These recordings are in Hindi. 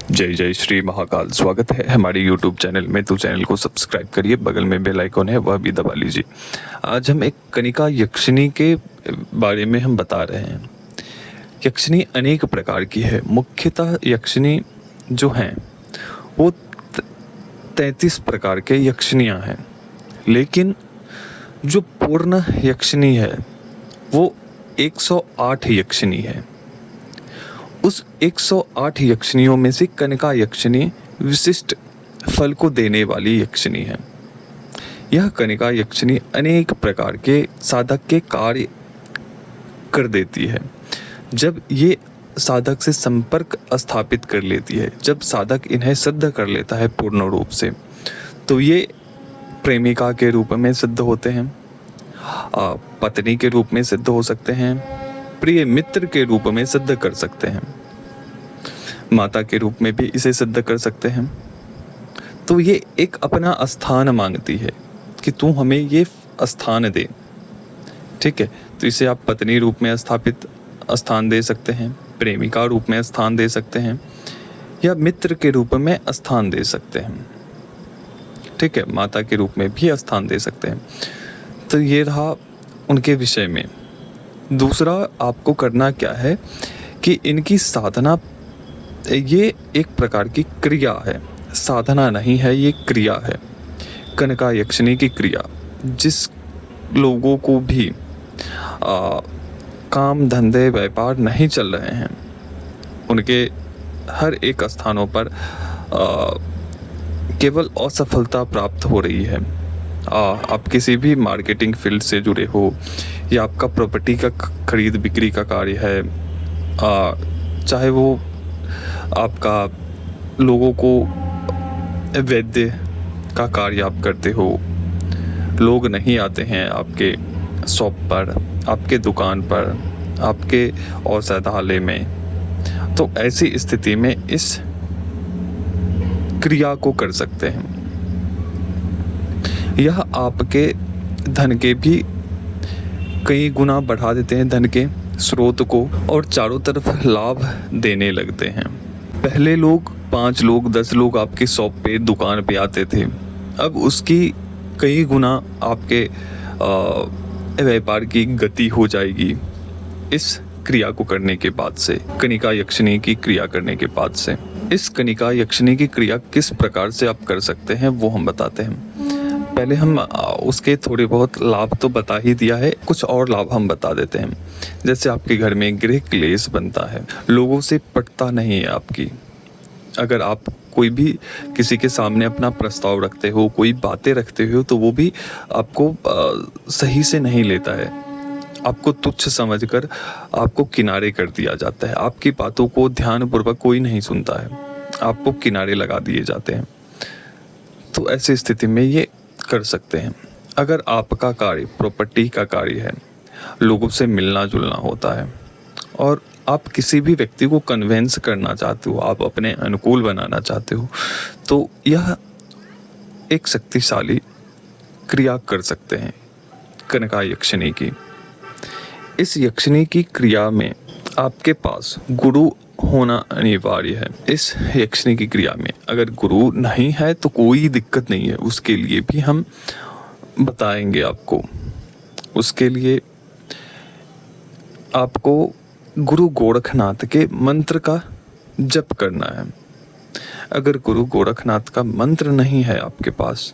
जय जय श्री महाकाल। स्वागत है हमारे YouTube चैनल में। तो चैनल को सब्सक्राइब करिए, बगल में बेल आइकॉन है वह भी दबा लीजिए। आज हम एक कनिका यक्षिणी के बारे में हम बता रहे हैं। यक्षिणी अनेक प्रकार की है। मुख्यतः यक्षिणी जो हैं वो 33 प्रकार के यक्षिणियाँ हैं, लेकिन जो पूर्ण यक्षिणी है वो 108 यक्षिणी है। उस 108 यक्षिणियों में से कनिका यक्षिणी विशिष्ट फल को देने वाली यक्षिणी है। यह कनिका यक्षिणी अनेक प्रकार के साधक के कार्य कर देती है। जब ये साधक से संपर्क स्थापित कर लेती है, जब साधक इन्हें सिद्ध कर लेता है पूर्ण रूप से, तो ये प्रेमिका के रूप में सिद्ध होते हैं, पत्नी के रूप में सिद्ध हो सकते हैं, प्रिय मित्र के रूप में सिद्ध कर सकते हैं, माता के रूप में भी इसे सिद्ध कर सकते हैं। तो ये एक अपना स्थान मांगती है कि तू हमें ये स्थान दे, ठीक है। तो इसे आप पत्नी रूप में स्थान दे सकते हैं, प्रेमिका रूप में स्थान दे सकते हैं, या मित्र के रूप में स्थान दे सकते हैं, ठीक है। माता के रूप में भी स्थान दे सकते हैं। तो ये रहा उनके विषय में। दूसरा आपको करना क्या है कि इनकी साधना, ये एक प्रकार की क्रिया है, साधना नहीं है, ये क्रिया है। कनिका यक्षिणी की क्रिया, जिस लोगों को भी काम धंधे व्यापार नहीं चल रहे हैं, उनके हर एक स्थानों पर केवल असफलता प्राप्त हो रही है। आप किसी भी मार्केटिंग फील्ड से जुड़े हो, या आपका प्रॉपर्टी का खरीद बिक्री का कार्य है, चाहे वो आपका लोगों को वैद्य का कार्य आप करते हो, लोग नहीं आते हैं आपके शॉप पर, आपके दुकान पर, आपके औषधालय में, तो ऐसी स्थिति में इस क्रिया को कर सकते हैं। यह आपके धन के भी कई गुना बढ़ा देते हैं, धन के स्रोत को, और चारों तरफ लाभ देने लगते हैं। पहले लोग 5 लोग 10 लोग आपके शॉप पे दुकान पे आते थे, अब उसकी कई गुना आपके व्यापार की गति हो जाएगी इस क्रिया को करने के बाद से, कनिका यक्षिणी की क्रिया करने के बाद से। इस कनिका यक्षिणी की क्रिया किस प्रकार से आप कर सकते हैं वो हम बताते हैं। पहले हम उसके थोड़े बहुत लाभ तो बता ही दिया है, कुछ और लाभ हम बता देते हैं। जैसे आपके घर में गृह क्लेश बनता है, लोगों से पटता नहीं है आपकी, अगर आप कोई भी किसी के सामने अपना प्रस्ताव रखते हो, कोई बातें रखते हो, तो वो भी आपको सही से नहीं लेता है, आपको तुच्छ समझकर आपको किनारे कर दिया जाता है, आपकी बातों को ध्यानपूर्वक कोई नहीं सुनता है, आपको किनारे लगा दिए जाते हैं। तो ऐसी स्थिति में ये कर सकते हैं। अगर आपका कार्य प्रॉपर्टी का कार्य है, लोगों से मिलना जुलना होता है, और आप किसी भी व्यक्ति को कन्वेंस करना चाहते हो, आप अपने अनुकूल बनाना चाहते हो, तो यह एक शक्तिशाली क्रिया कर सकते हैं कनिका यक्षिणी की। इस यक्षिणी की क्रिया में आपके पास गुरु होना अनिवार्य है। इस यक्षिणी की क्रिया में अगर गुरु नहीं है तो कोई दिक्कत नहीं है, उसके लिए भी हम बताएंगे आपको। उसके लिए आपको गुरु गोरखनाथ के मंत्र का जप करना है। अगर गुरु गोरखनाथ का मंत्र नहीं है आपके पास,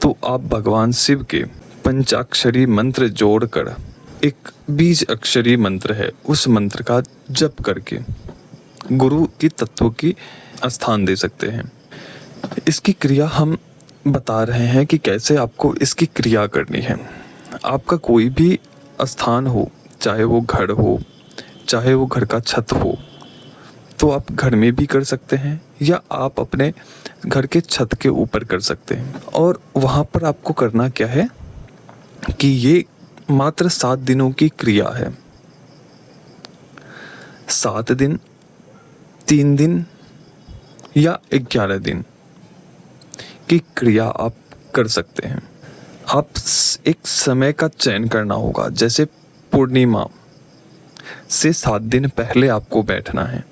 तो आप भगवान शिव के पंचाक्षरी मंत्र जोड़कर, एक बीज अक्षरी मंत्र है, उस मंत्र का जप करके गुरु की तत्व की स्थान दे सकते हैं। इसकी क्रिया हम बता रहे हैं कि कैसे आपको इसकी क्रिया करनी है। आपका कोई भी स्थान हो, चाहे वो घर हो, चाहे वो घर का छत हो, तो आप घर में भी कर सकते हैं, या आप अपने घर के छत के ऊपर कर सकते हैं। और वहाँ पर आपको करना क्या है कि ये मात्र 7 दिनों की क्रिया है। 7 दिन, 3 दिन या 11 दिन की क्रिया आप कर सकते हैं। आप एक समय का चयन करना होगा, जैसे पूर्णिमा से 7 दिन पहले आपको बैठना है,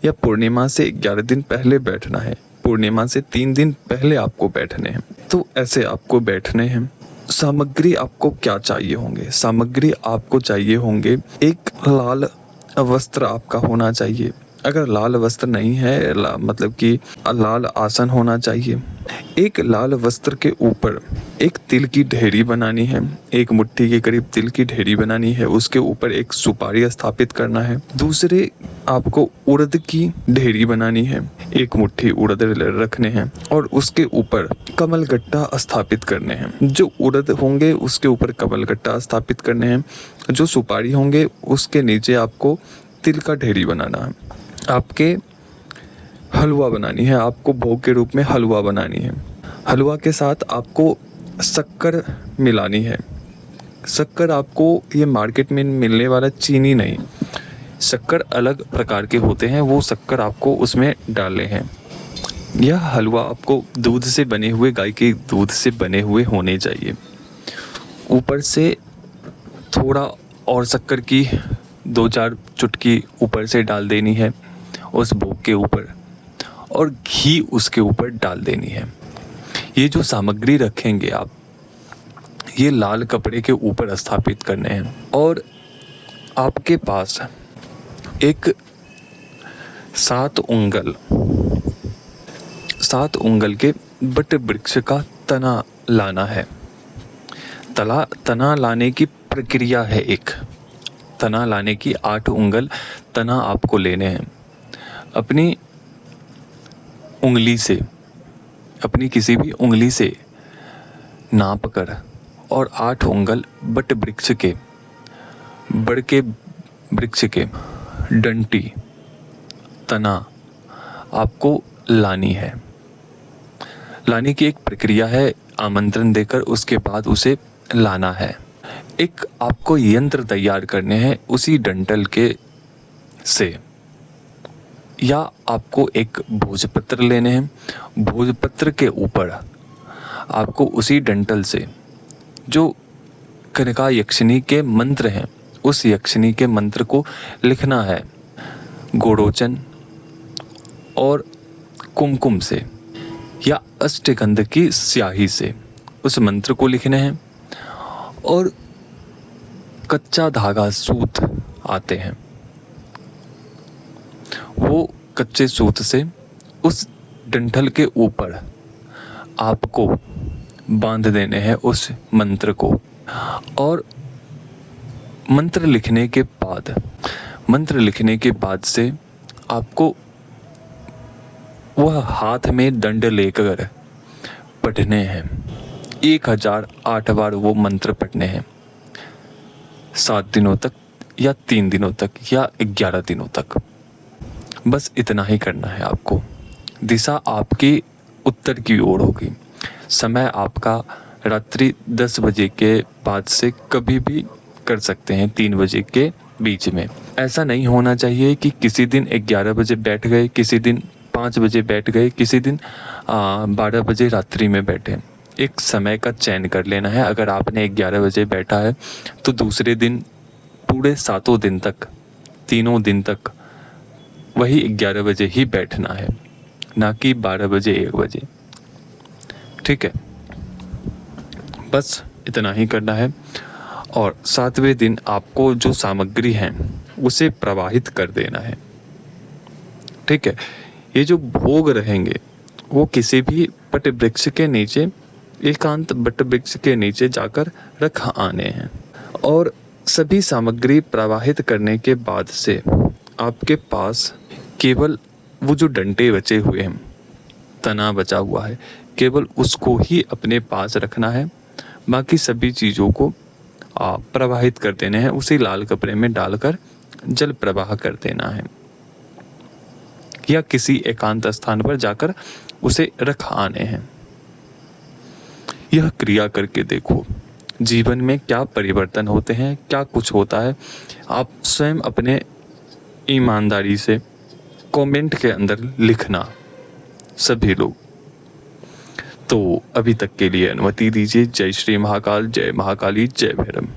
या पूर्णिमा से 11 दिन पहले बैठना है, पूर्णिमा से 3 दिन पहले आपको बैठने हैं। तो ऐसे आपको बैठने हैं। सामग्री आपको क्या चाहिए होंगे? सामग्री आपको चाहिए होंगे, एक लाल वस्त्र आपका होना चाहिए। अगर लाल वस्त्र नहीं है, मतलब कि लाल आसन होना चाहिए। एक लाल वस्त्र के ऊपर एक तिल की ढेरी बनानी है, एक मुट्ठी के करीब तिल की ढेरी बनानी है, उसके ऊपर एक सुपारी स्थापित करना है। दूसरे आपको उड़द की ढेरी बनानी है, एक मुट्ठी उड़द रखने हैं और उसके ऊपर कमलगट्टा स्थापित करने हैं। जो उड़द होंगे उसके ऊपर कमलगट्टा स्थापित करने हैं, जो सुपारी होंगे उसके नीचे आपको तिल का ढेरी बनाना है। आपके हलवा बनानी है, आपको भोग के रूप में हलवा बनानी है। हलवा के साथ आपको शक्कर मिलानी है। शक्कर आपको ये मार्केट में मिलने वाला चीनी नहीं, शक्कर अलग प्रकार के होते हैं, वो शक्कर आपको उसमें डालने हैं। यह हलवा आपको दूध से बने हुए, गाय के दूध से बने हुए होने चाहिए। ऊपर से थोड़ा और शक्कर की 2-4 चुटकी ऊपर से डाल देनी है उस भोग के ऊपर, और घी उसके ऊपर डाल देनी है। ये जो सामग्री रखेंगे आप, ये लाल कपड़े के ऊपर स्थापित करने हैं। और आपके पास एक 7 उंगल के बट वृक्ष का तना लाना है। तना लाने की प्रक्रिया है। एक तना लाने की 8 उंगल तना आपको लेने हैं। अपनी उंगली से, अपनी किसी भी उंगली से नाप कर और 8 उंगल बट वृक्ष के, बड़ के वृक्ष के डंटी, तना आपको लानी है। लाने की एक प्रक्रिया है, आमंत्रण देकर उसके बाद उसे लाना है। एक आपको यंत्र तैयार करने हैं उसी डंठल के से, या आपको एक भोजपत्र लेने हैं। भोजपत्र के ऊपर आपको उसी डंठल से जो कनिका यक्षिणी के मंत्र हैं, उस यक्षिणी के मंत्र को लिखना है। गोरोचन और कुमकुम से या अष्टगंध की स्याही से उस मंत्र को लिखने हैं। और कच्चा धागा, सूत आते हैं, वो कच्चे सूत से उस डंठल के ऊपर आपको बांध देने हैं उस मंत्र को। और मंत्र लिखने के बाद से आपको वह हाथ में दंड लेकर पढ़ने हैं। 1008 बार वो मंत्र पढ़ने हैं, 7 दिनों तक या 3 दिनों तक या 11 दिनों तक। बस इतना ही करना है आपको। दिशा आपकी उत्तर की ओर होगी। समय आपका रात्रि 10 बजे के बाद से कभी भी कर सकते हैं, 3 बजे के बीच में। ऐसा नहीं होना चाहिए कि किसी दिन 11 बजे बैठ गए, किसी दिन 5 बजे बैठ गए, किसी दिन 12 बजे रात्रि में बैठे। एक समय का चयन कर लेना है। अगर आपने 11 बजे बैठा है तो दूसरे दिन पूरे 7 दिन तक, 3 दिन तक वही 11 बजे ही बैठना है, ना कि 12 बजे 1 बजे। ठीक है, बस इतना ही करना है। और 7वें दिन आपको जो सामग्री है उसे प्रवाहित कर देना है। ठीक है, ये जो भोग रहेंगे वो किसी भी बट वृक्ष के नीचे, एकांत बट वृक्ष के नीचे जाकर रख आने हैं। और सभी सामग्री प्रवाहित करने के बाद से आपके पास केवल वो जो डंटे बचे हुए हैं, तना बचा हुआ है, केवल उसको ही अपने पास रखना है। बाकी सभी चीज़ों को प्रवाहित कर देने हैं, उसी लाल कपड़े में डालकर जल प्रवाह कर देना है, या किसी एकांत स्थान पर जाकर उसे रख आने हैं। यह क्रिया करके देखो जीवन में क्या परिवर्तन होते हैं, क्या कुछ होता है। आप स्वयं अपने ईमानदारी से कमेंट के अंदर लिखना सभी लोग। तो अभी तक के लिए अनुमति दीजिए। जय श्री महाकाल, जय महाकाली, जय भैरव।